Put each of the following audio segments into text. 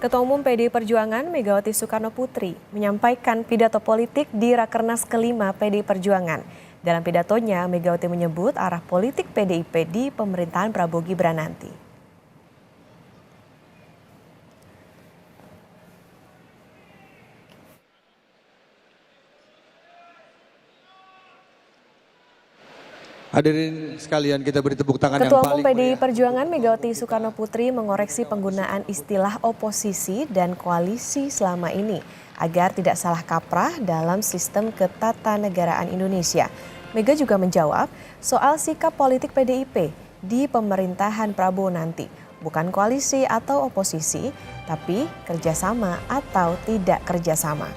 Ketua Umum PDI Perjuangan Megawati Soekarnoputri menyampaikan pidato politik di Rakernas kelima PDI Perjuangan. Dalam pidatonya, Megawati menyebut arah politik PDIP di pemerintahan Prabowo Gibran nanti. Hadirin sekalian, kita beri tepuk tangan yang Ketua paling Umum PDI meriah. Perjuangan Megawati Soekarnoputri mengoreksi penggunaan istilah oposisi dan koalisi selama ini agar tidak salah kaprah dalam sistem ketatanegaraan Indonesia. Mega juga menjawab soal sikap politik PDIP di pemerintahan Prabowo nanti. Bukan koalisi atau oposisi, tapi kerjasama atau tidak kerjasama.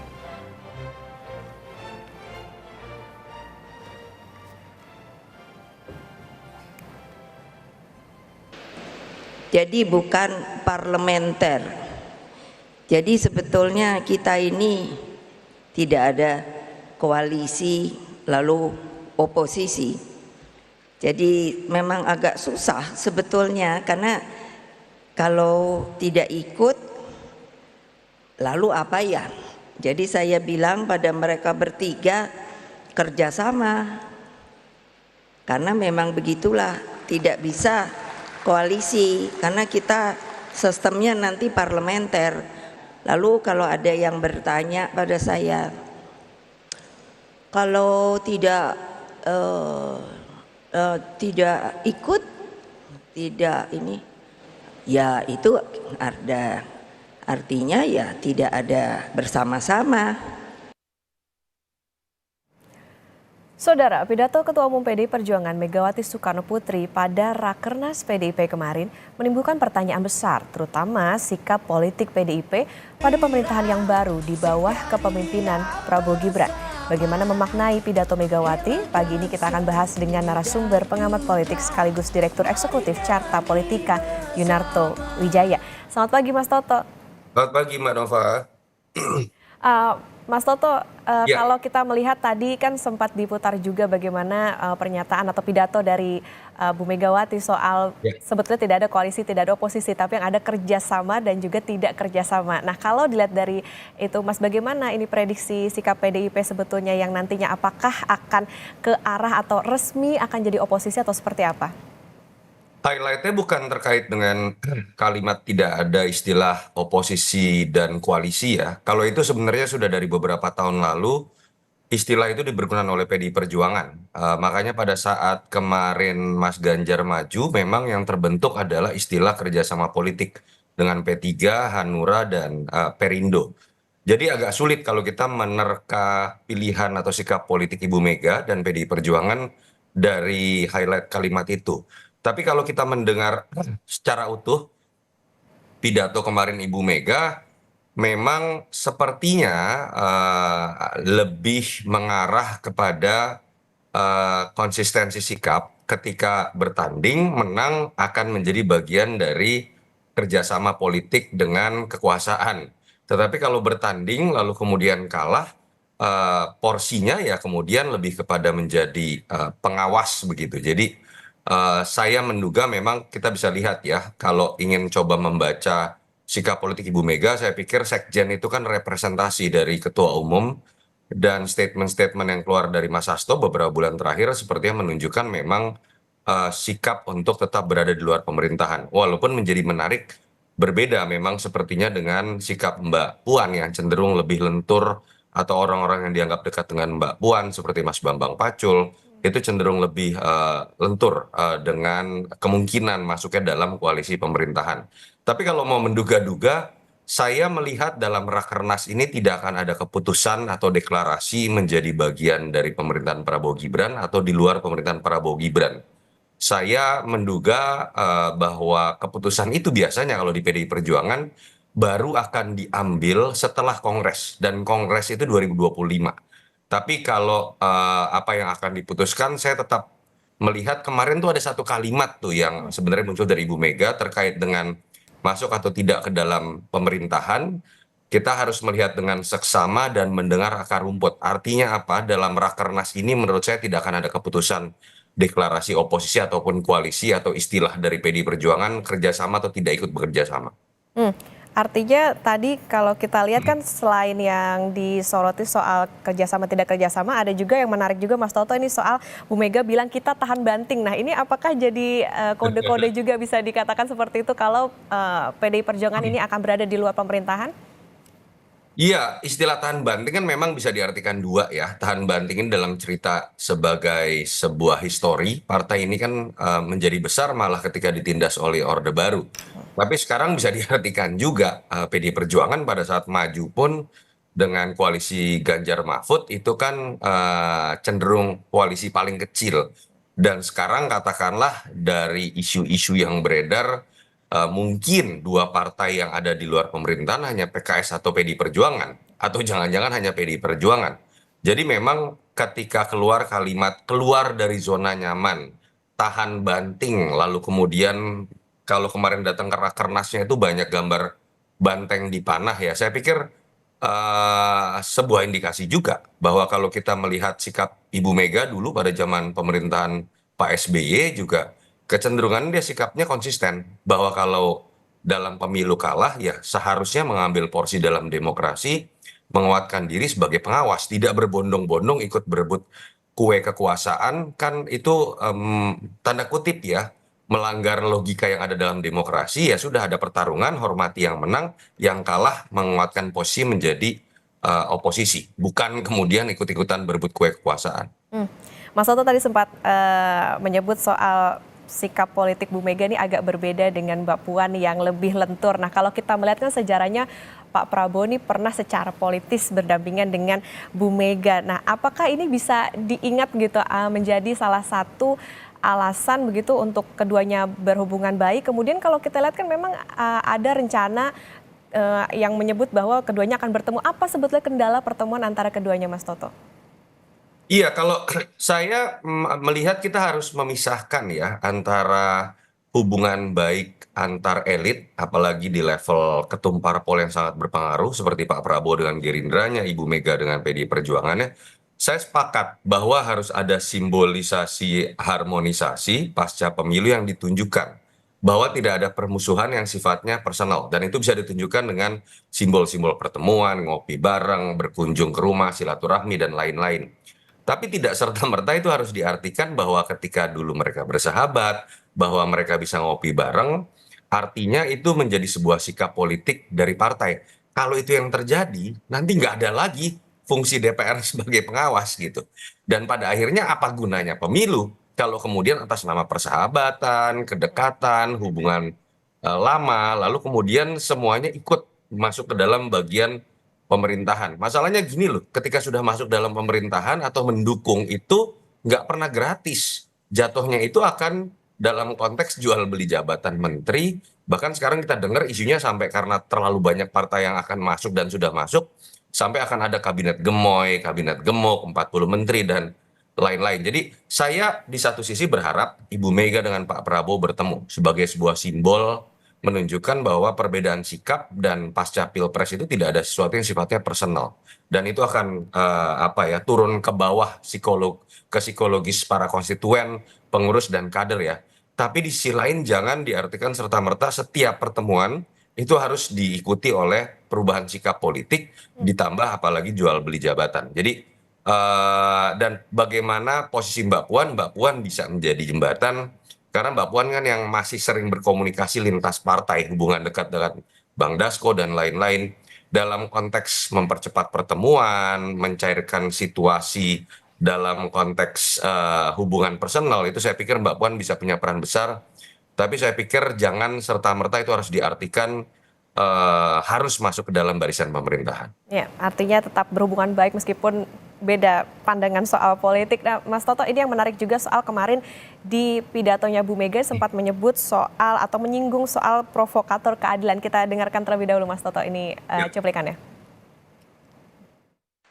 Jadi bukan parlementer. Jadi sebetulnya kita ini tidak ada koalisi lalu oposisi. Jadi memang agak susah sebetulnya, karena kalau tidak ikut lalu apa ya? Jadi saya bilang pada mereka bertiga, kerjasama. Karena memang begitulah, tidak bisa koalisi karena kita sistemnya nanti parlementer. Lalu kalau ada yang bertanya pada saya, kalau tidak ikut, tidak ini, ya itu artinya ya tidak ada bersama-sama. Saudara, pidato Ketua Umum PDI Perjuangan Megawati Soekarnoputri pada Rakernas PDIP kemarin menimbulkan pertanyaan besar, terutama sikap politik PDIP pada pemerintahan yang baru di bawah kepemimpinan Prabowo Gibran. Bagaimana memaknai pidato Megawati? Pagi ini kita akan bahas dengan narasumber pengamat politik sekaligus Direktur Eksekutif Carta Politika, Yunarto Wijaya. Selamat pagi Mas Toto. Selamat pagi Mbak Nova. Mas Toto, Ya. kalau kita melihat tadi kan sempat diputar juga bagaimana pernyataan atau pidato dari Bu Megawati soal sebetulnya tidak ada koalisi, tidak ada oposisi, tapi yang ada kerjasama dan juga tidak kerjasama. Nah, kalau dilihat dari itu, Mas, bagaimana ini prediksi sikap PDIP sebetulnya yang nantinya apakah akan ke arah atau resmi akan jadi oposisi atau seperti apa? Highlightnya bukan terkait dengan kalimat tidak ada istilah oposisi dan koalisi ya. Kalau itu sebenarnya sudah dari beberapa tahun lalu istilah itu dibergunakan oleh PDI Perjuangan. Makanya pada saat kemarin Mas Ganjar maju, memang yang terbentuk adalah istilah kerjasama politik dengan P3, Hanura, dan Perindo. Jadi agak sulit kalau kita menerka pilihan atau sikap politik Ibu Mega dan PDI Perjuangan dari highlight kalimat itu. Tapi kalau kita mendengar secara utuh pidato kemarin Ibu Mega, memang sepertinya lebih mengarah kepada konsistensi sikap ketika bertanding, menang akan menjadi bagian dari kerjasama politik dengan kekuasaan. Tetapi kalau bertanding lalu kemudian kalah, porsinya ya kemudian lebih kepada menjadi pengawas begitu. Jadi saya menduga memang kita bisa lihat ya, kalau ingin coba membaca sikap politik Ibu Mega, saya pikir Sekjen itu kan representasi dari Ketua Umum, dan statement-statement yang keluar dari Mas Hasto beberapa bulan terakhir sepertinya menunjukkan memang sikap untuk tetap berada di luar pemerintahan. Walaupun menjadi menarik, berbeda memang sepertinya dengan sikap Mbak Puan yang cenderung lebih lentur, atau orang-orang yang dianggap dekat dengan Mbak Puan seperti Mas Bambang Pacul, itu cenderung lebih lentur dengan kemungkinan masuknya dalam koalisi pemerintahan. Tapi kalau mau menduga-duga, saya melihat dalam Rakernas ini tidak akan ada keputusan atau deklarasi menjadi bagian dari pemerintahan Prabowo Gibran atau di luar pemerintahan Prabowo Gibran. Saya menduga bahwa keputusan itu biasanya kalau di PDI Perjuangan baru akan diambil setelah Kongres, dan Kongres itu 2025. Tapi kalau apa yang akan diputuskan, saya tetap melihat kemarin tuh ada satu kalimat tuh yang sebenarnya muncul dari Ibu Mega terkait dengan masuk atau tidak ke dalam pemerintahan. Kita harus melihat dengan seksama dan mendengar akar rumput. Artinya apa? Dalam Rakernas ini menurut saya tidak akan ada keputusan deklarasi oposisi ataupun koalisi atau istilah dari PDI Perjuangan kerjasama atau tidak ikut bekerja sama. Hmm. Artinya tadi kalau kita lihat kan selain yang disoroti soal kerjasama tidak kerjasama, ada juga yang menarik juga Mas Toto ini soal Bu Mega bilang kita tahan banting. Nah ini apakah jadi kode-kode juga bisa dikatakan seperti itu kalau PDI Perjuangan ini akan berada di luar pemerintahan? Iya, istilah tahan banting kan memang bisa diartikan dua ya. Tahan banting ini dalam cerita sebagai sebuah histori, partai ini kan menjadi besar malah ketika ditindas oleh Orde Baru. Tapi sekarang bisa diartikan juga PDI Perjuangan pada saat maju pun dengan koalisi Ganjar Mahfud itu kan cenderung koalisi paling kecil. Dan sekarang katakanlah dari isu-isu yang beredar, mungkin dua partai yang ada di luar pemerintahan hanya PKS atau PDI Perjuangan, atau jangan-jangan hanya PDI Perjuangan. Jadi memang ketika keluar kalimat keluar dari zona nyaman, tahan banting, lalu kemudian kalau kemarin datang ke Rakernasnya itu banyak gambar banteng dipanah ya, saya pikir sebuah indikasi juga bahwa kalau kita melihat sikap Ibu Mega dulu pada zaman pemerintahan Pak SBY juga kecenderungan dia sikapnya konsisten bahwa kalau dalam pemilu kalah ya seharusnya mengambil porsi dalam demokrasi, menguatkan diri sebagai pengawas, tidak berbondong-bondong ikut berebut kue kekuasaan, kan itu tanda kutip ya melanggar logika yang ada dalam demokrasi. Ya sudah, ada pertarungan, hormati yang menang, yang kalah menguatkan posisi menjadi oposisi, bukan kemudian ikut-ikutan berebut kue kekuasaan. Mas Toto tadi sempat menyebut soal sikap politik Bu Mega ini agak berbeda dengan Mbak Puan yang lebih lentur. Nah kalau kita melihat kan sejarahnya Pak Prabowo ini pernah secara politis berdampingan dengan Bu Mega. Nah apakah ini bisa diingat gitu menjadi salah satu alasan begitu untuk keduanya berhubungan baik? Kemudian kalau kita lihat kan memang ada rencana yang menyebut bahwa keduanya akan bertemu. Apa sebetulnya kendala pertemuan antara keduanya Mas Toto? Iya, kalau saya melihat kita harus memisahkan ya antara hubungan baik antar elit, apalagi di level ketum parpol yang sangat berpengaruh seperti Pak Prabowo dengan Gerindranya, Ibu Mega dengan PDI Perjuangannya. Saya sepakat bahwa harus ada simbolisasi harmonisasi pasca pemilu yang ditunjukkan bahwa tidak ada permusuhan yang sifatnya personal, dan itu bisa ditunjukkan dengan simbol-simbol pertemuan, ngopi bareng, berkunjung ke rumah, silaturahmi dan lain-lain. Tapi tidak serta-merta itu harus diartikan bahwa ketika dulu mereka bersahabat, bahwa mereka bisa ngopi bareng, artinya itu menjadi sebuah sikap politik dari partai. Kalau itu yang terjadi, nanti nggak ada lagi fungsi DPR sebagai pengawas gitu. Dan pada akhirnya apa gunanya pemilu kalau kemudian atas nama persahabatan, kedekatan, hubungan lama, lalu kemudian semuanya ikut masuk ke dalam bagian pemerintahan. Masalahnya gini loh, ketika sudah masuk dalam pemerintahan atau mendukung itu nggak pernah gratis. Jatuhnya itu akan dalam konteks jual beli jabatan menteri. Bahkan sekarang kita dengar isunya sampai karena terlalu banyak partai yang akan masuk dan sudah masuk, sampai akan ada kabinet gemoy, kabinet gemuk, 40 menteri dan lain-lain. Jadi saya di satu sisi berharap Ibu Mega dengan Pak Prabowo bertemu sebagai sebuah simbol menunjukkan bahwa perbedaan sikap dan pasca pilpres itu tidak ada sesuatu yang sifatnya personal, dan itu akan turun ke bawah ke psikologis para konstituen, pengurus dan kader ya. Tapi di sisi lain jangan diartikan serta-merta setiap pertemuan itu harus diikuti oleh perubahan sikap politik, ditambah apalagi jual beli jabatan. Jadi dan bagaimana posisi Mbak Puan bisa menjadi jembatan. Karena Mbak Puan kan yang masih sering berkomunikasi lintas partai, hubungan dekat dengan Bang Dasko dan lain-lain, dalam konteks mempercepat pertemuan, mencairkan situasi dalam konteks hubungan personal, itu saya pikir Mbak Puan bisa punya peran besar. Tapi saya pikir jangan serta-merta itu harus diartikan harus masuk ke dalam barisan pemerintahan. Ya, artinya tetap berhubungan baik meskipun beda pandangan soal politik. Nah, Mas Toto, ini yang menarik juga soal kemarin di pidatonya Bu Mega sempat menyebut soal atau menyinggung soal provokator keadilan. Kita dengarkan terlebih dahulu Mas Toto, ini cuplikannya.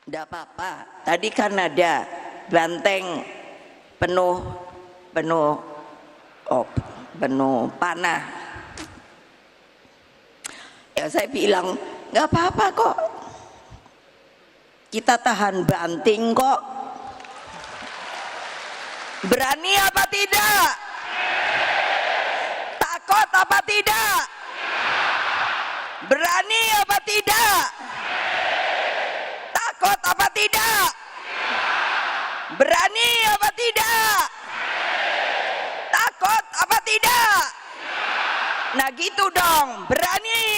Tidak apa-apa. Tadi kan ada banteng penuh panah. Ya saya bilang nggak apa-apa kok. Kita tahan banting kok. Berani apa tidak? Takut apa tidak? Berani apa tidak? Takut apa tidak? Berani apa tidak? Takut apa tidak? Nah gitu dong, berani.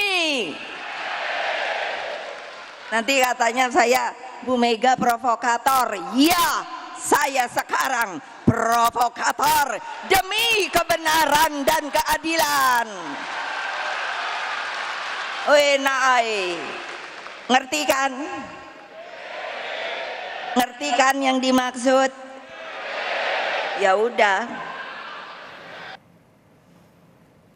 Nanti katanya saya Bu Mega provokator. Ya, saya sekarang provokator demi kebenaran dan keadilan. Naai, ngerti kan? Ngerti kan yang dimaksud? Ya udah.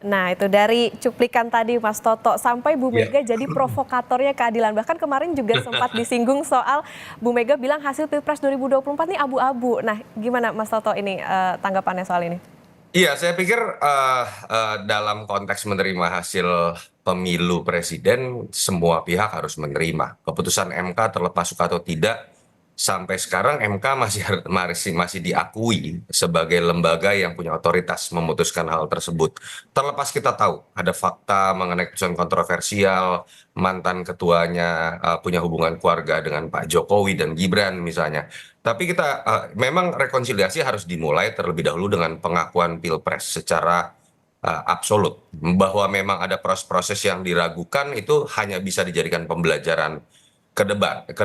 Nah, itu dari cuplikan tadi Mas Toto sampai Bu Mega jadi provokatornya keadilan. Bahkan kemarin juga sempat disinggung soal Bu Mega bilang hasil Pilpres 2024 ini abu-abu. Nah, gimana Mas Toto ini tanggapannya soal ini? Iya, saya pikir dalam konteks menerima hasil pemilu presiden, semua pihak harus menerima. Keputusan MK terlepas suka atau tidak, sampai sekarang MK masih diakui sebagai lembaga yang punya otoritas memutuskan hal tersebut. Terlepas kita tahu ada fakta mengenai keputusan kontroversial, mantan ketuanya punya hubungan keluarga dengan Pak Jokowi dan Gibran misalnya. Tapi kita memang rekonsiliasi harus dimulai terlebih dahulu dengan pengakuan Pilpres secara absolut, bahwa memang ada proses-proses yang diragukan itu hanya bisa dijadikan pembelajaran ke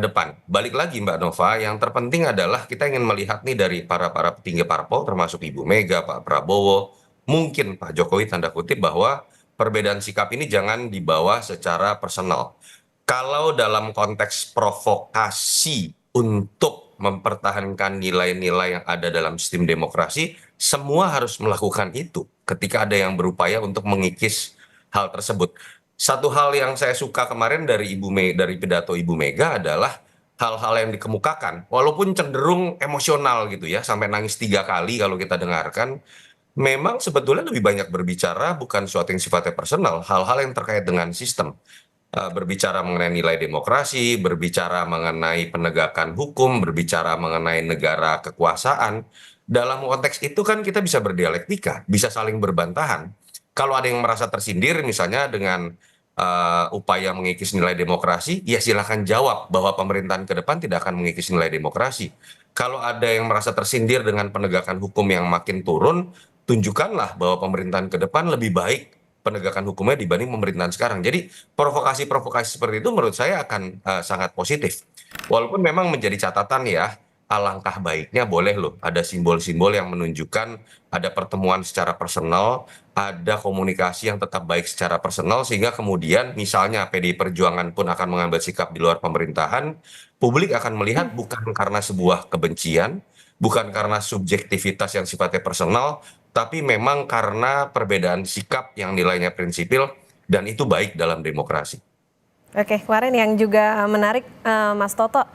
depan. Balik lagi Mbak Nova, yang terpenting adalah kita ingin melihat nih dari para petinggi parpol termasuk Ibu Mega, Pak Prabowo, mungkin Pak Jokowi tanda kutip, bahwa perbedaan sikap ini jangan dibawa secara personal. Kalau dalam konteks provokasi untuk mempertahankan nilai-nilai yang ada dalam sistem demokrasi, semua harus melakukan itu ketika ada yang berupaya untuk mengikis hal tersebut. Satu hal yang saya suka kemarin dari dari pidato Ibu Mega adalah hal-hal yang dikemukakan, walaupun cenderung emosional gitu ya, sampai nangis 3 kali kalau kita dengarkan. Memang sebetulnya lebih banyak berbicara bukan sesuatu yang sifatnya personal, hal-hal yang terkait dengan sistem. Berbicara mengenai nilai demokrasi, berbicara mengenai penegakan hukum, berbicara mengenai negara kekuasaan. Dalam konteks itu kan kita bisa berdialektika, bisa saling berbantahan. Kalau ada yang merasa tersindir misalnya dengan upaya mengikis nilai demokrasi, ya silakan jawab bahwa pemerintahan ke depan tidak akan mengikis nilai demokrasi. Kalau ada yang merasa tersindir dengan penegakan hukum yang makin turun, tunjukkanlah bahwa pemerintahan ke depan lebih baik penegakan hukumnya dibanding pemerintahan sekarang. Jadi provokasi-provokasi seperti itu menurut saya akan sangat positif. Walaupun memang menjadi catatan ya, alangkah baiknya boleh loh ada simbol-simbol yang menunjukkan ada pertemuan secara personal, ada komunikasi yang tetap baik secara personal, sehingga kemudian misalnya PDI Perjuangan pun akan mengambil sikap di luar pemerintahan, publik akan melihat bukan karena sebuah kebencian, bukan karena subjektivitas yang sifatnya personal, tapi memang karena perbedaan sikap yang nilainya prinsipil, dan itu baik dalam demokrasi. Oke, kemarin yang juga menarik Mas Toto,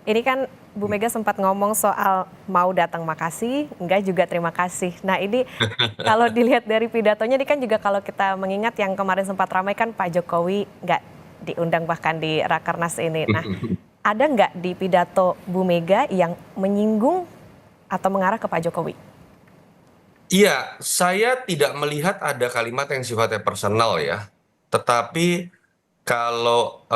ini kan Bu Mega sempat ngomong soal mau datang makasih, enggak juga terima kasih. Nah ini kalau dilihat dari pidatonya, ini kan juga kalau kita mengingat yang kemarin sempat ramai kan Pak Jokowi nggak diundang bahkan di Rakernas ini. Nah ada nggak di pidato Bu Mega yang menyinggung atau mengarah ke Pak Jokowi? Iya, saya tidak melihat ada kalimat yang sifatnya personal ya. Tetapi kalau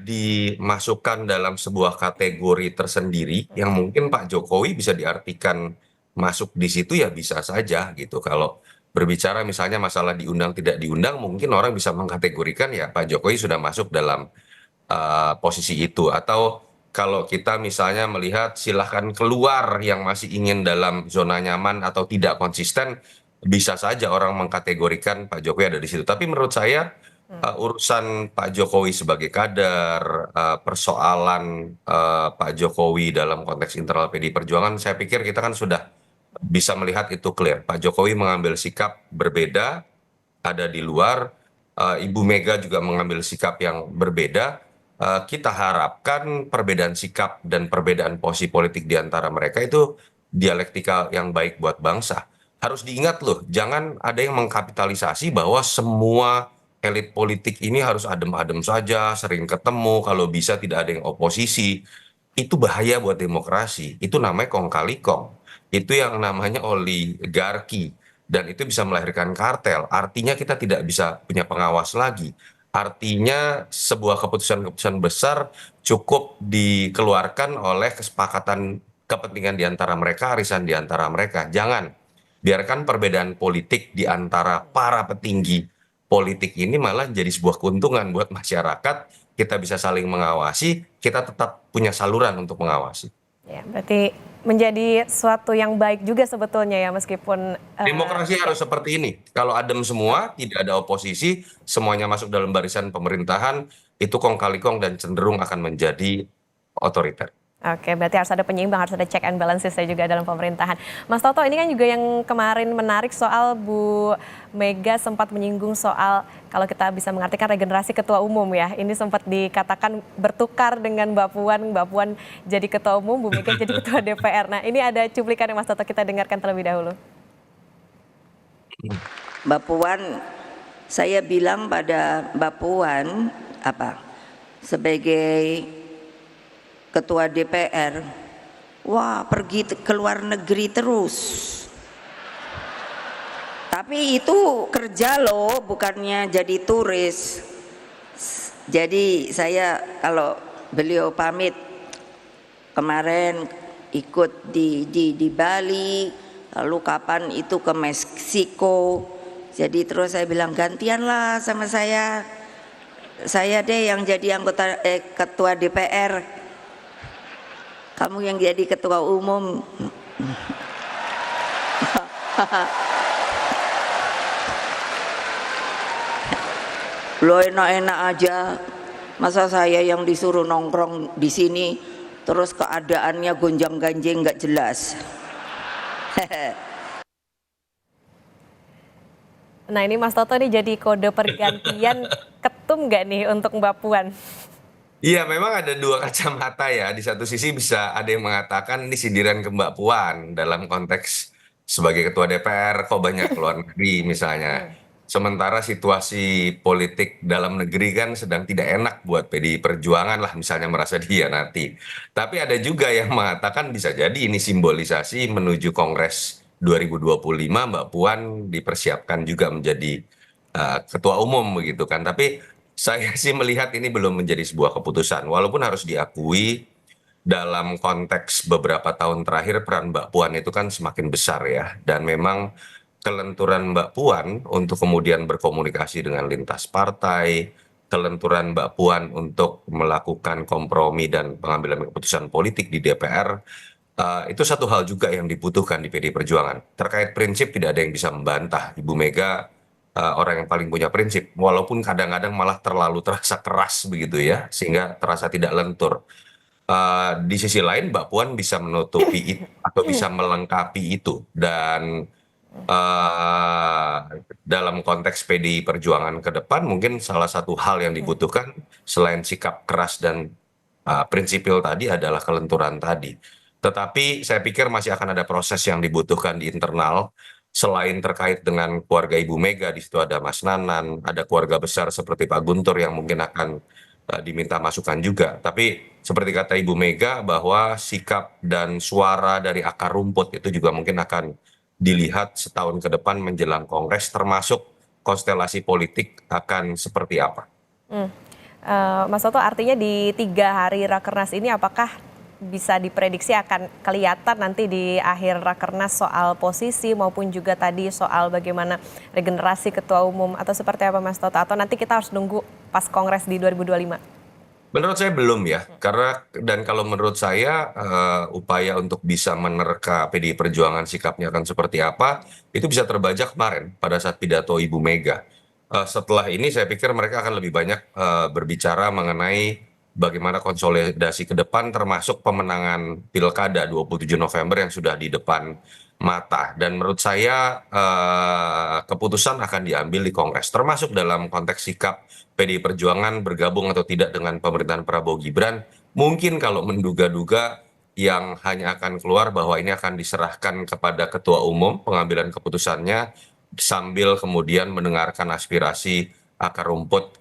dimasukkan dalam sebuah kategori tersendiri, yang mungkin Pak Jokowi bisa diartikan masuk di situ, ya bisa saja gitu. Kalau berbicara misalnya masalah diundang tidak diundang, mungkin orang bisa mengkategorikan ya Pak Jokowi sudah masuk dalam posisi itu. Atau kalau kita misalnya melihat silahkan keluar yang masih ingin dalam zona nyaman atau tidak konsisten, bisa saja orang mengkategorikan Pak Jokowi ada di situ. Tapi menurut saya urusan Pak Jokowi sebagai kader, persoalan Pak Jokowi dalam konteks internal PDI Perjuangan, saya pikir kita kan sudah bisa melihat itu clear. Pak Jokowi mengambil sikap berbeda, ada di luar. Ibu Mega juga mengambil sikap yang berbeda. Kita harapkan perbedaan sikap dan perbedaan posisi politik di antara mereka itu dialektika yang baik buat bangsa. Harus diingat loh, jangan ada yang mengkapitalisasi bahwa semua elit politik ini harus adem-adem saja, sering ketemu, kalau bisa tidak ada yang oposisi. Itu bahaya buat demokrasi. Itu namanya kong kali kong. Itu yang namanya oligarki. Dan itu bisa melahirkan kartel. Artinya kita tidak bisa punya pengawas lagi. Artinya sebuah keputusan-keputusan besar cukup dikeluarkan oleh kesepakatan kepentingan di antara mereka, arisan di antara mereka. Jangan biarkan perbedaan politik di antara para petinggi politik ini malah jadi sebuah keuntungan buat masyarakat. Kita bisa saling mengawasi, kita tetap punya saluran untuk mengawasi. Ya, berarti menjadi suatu yang baik juga sebetulnya ya meskipun Demokrasi harus seperti ini. Kalau adem semua, tidak ada oposisi, semuanya masuk dalam barisan pemerintahan, itu kong kali kong dan cenderung akan menjadi otoriter. oke, berarti harus ada penyeimbang, harus ada check and balances ya juga dalam pemerintahan. Mas Toto, ini kan juga yang kemarin menarik soal Bu Mega sempat menyinggung soal kalau kita bisa mengartikan regenerasi ketua umum ya. Ini sempat dikatakan bertukar dengan Mbak Puan jadi ketua umum, Bu Mega jadi ketua DPR. Nah, ini ada cuplikan yang Mas Toto, kita dengarkan terlebih dahulu. Mbak Puan, saya bilang pada Mbak Puan sebagai ketua DPR, wah pergi ke luar negeri terus. Tapi itu kerja loh, bukannya jadi turis. Jadi saya kalau beliau pamit kemarin ikut di Bali, lalu kapan itu ke Meksiko. Jadi terus saya bilang gantianlah sama saya deh yang jadi ketua DPR. Kamu yang jadi ketua umum. Lo enak-enak aja. Masa saya yang disuruh nongkrong di sini terus keadaannya gonjang-ganjing nggak jelas. Nah, ini Mas Toto nih jadi kode pergantian ketum nggak nih untuk Mbak Puan? Iya, memang ada dua kacamata ya. Di satu sisi bisa ada yang mengatakan ini sindiran ke Mbak Puan dalam konteks sebagai ketua DPR, kok banyak keluar negeri misalnya. Sementara situasi politik dalam negeri kan sedang tidak enak buat PDI Perjuangan lah misalnya merasa dihianati. Tapi ada juga yang mengatakan bisa jadi ini simbolisasi menuju Kongres 2025 Mbak Puan dipersiapkan juga menjadi ketua umum begitu kan. Tapi saya sih melihat ini belum menjadi sebuah keputusan, walaupun harus diakui dalam konteks beberapa tahun terakhir peran Mbak Puan itu kan semakin besar ya, dan memang kelenturan Mbak Puan untuk kemudian berkomunikasi dengan lintas partai, kelenturan Mbak Puan untuk melakukan kompromi dan pengambilan keputusan politik di DPR, itu satu hal juga yang dibutuhkan di PDI Perjuangan. Terkait prinsip tidak ada yang bisa membantah. Ibu Mega orang yang paling punya prinsip, walaupun kadang-kadang malah terlalu terasa keras begitu ya, sehingga terasa tidak lentur. Di sisi lain, Mbak Puan bisa menutupi itu atau bisa melengkapi itu, dan dalam konteks PDI Perjuangan ke depan, mungkin salah satu hal yang dibutuhkan selain sikap keras dan prinsipil tadi adalah kelenturan tadi. Tetapi saya pikir masih akan ada proses yang dibutuhkan di internal. Selain terkait dengan keluarga Ibu Mega, di situ ada Mas Nanan, ada keluarga besar seperti Pak Guntur yang mungkin akan diminta masukan juga. Tapi seperti kata Ibu Mega bahwa sikap dan suara dari akar rumput itu juga mungkin akan dilihat setahun ke depan menjelang Kongres, termasuk konstelasi politik akan seperti apa. Mas Toto, artinya di 3 hari Rakernas ini apakah bisa diprediksi akan kelihatan nanti di akhir Rakernas soal posisi maupun juga tadi soal bagaimana regenerasi ketua umum atau seperti apa Mas Toto? Atau nanti kita harus nunggu pas Kongres di 2025? Menurut saya belum ya, karena dan kalau menurut saya upaya untuk bisa menerka PDI Perjuangan sikapnya akan seperti apa, itu bisa terbaca kemarin pada saat pidato Ibu Mega. Setelah ini saya pikir mereka akan lebih banyak berbicara mengenai bagaimana konsolidasi ke depan, termasuk pemenangan Pilkada 27 November yang sudah di depan mata. Dan menurut saya keputusan akan diambil di Kongres, termasuk dalam konteks sikap PDI Perjuangan bergabung atau tidak dengan pemerintahan Prabowo Gibran. Mungkin kalau menduga-duga yang hanya akan keluar bahwa ini akan diserahkan kepada ketua umum pengambilan keputusannya, sambil kemudian mendengarkan aspirasi akar rumput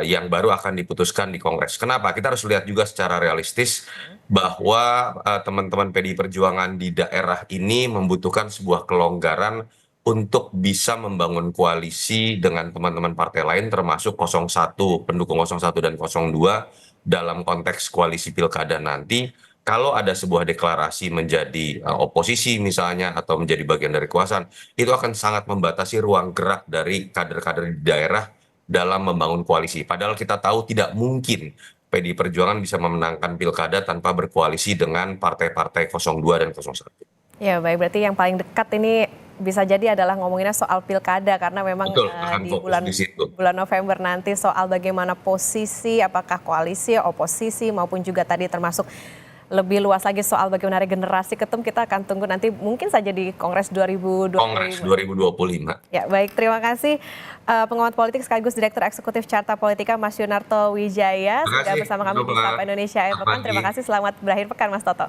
yang baru akan diputuskan di Kongres. Kenapa? Kita harus lihat juga secara realistis bahwa teman-teman PDI Perjuangan di daerah ini membutuhkan sebuah kelonggaran untuk bisa membangun koalisi dengan teman-teman partai lain termasuk 01, pendukung 01 dan 02 dalam konteks koalisi pilkada nanti. Kalau ada sebuah deklarasi menjadi oposisi misalnya atau menjadi bagian dari kekuasaan, itu akan sangat membatasi ruang gerak dari kader-kader di daerah dalam membangun koalisi. Padahal kita tahu tidak mungkin PDI Perjuangan bisa memenangkan pilkada tanpa berkoalisi dengan partai-partai 02 dan 01. Ya baik, berarti yang paling dekat ini bisa jadi adalah ngomonginnya soal pilkada karena memang Betul, akan di fokus di situ. bulan November nanti soal bagaimana posisi apakah koalisi, oposisi maupun juga tadi termasuk lebih luas lagi soal bagaimana regenerasi ketum kita akan tunggu nanti mungkin saja di Kongres 2025. Kongres 2025. Ya baik, terima kasih pengamat politik sekaligus Direktur Eksekutif Carta Politika Mas Yunarto Wijaya Terima sudah kasih, bersama kami di Mbak. Sapa Indonesia Akhir Selamat Pekan. pagi. Terima kasih, selamat berakhir pekan Mas Toto.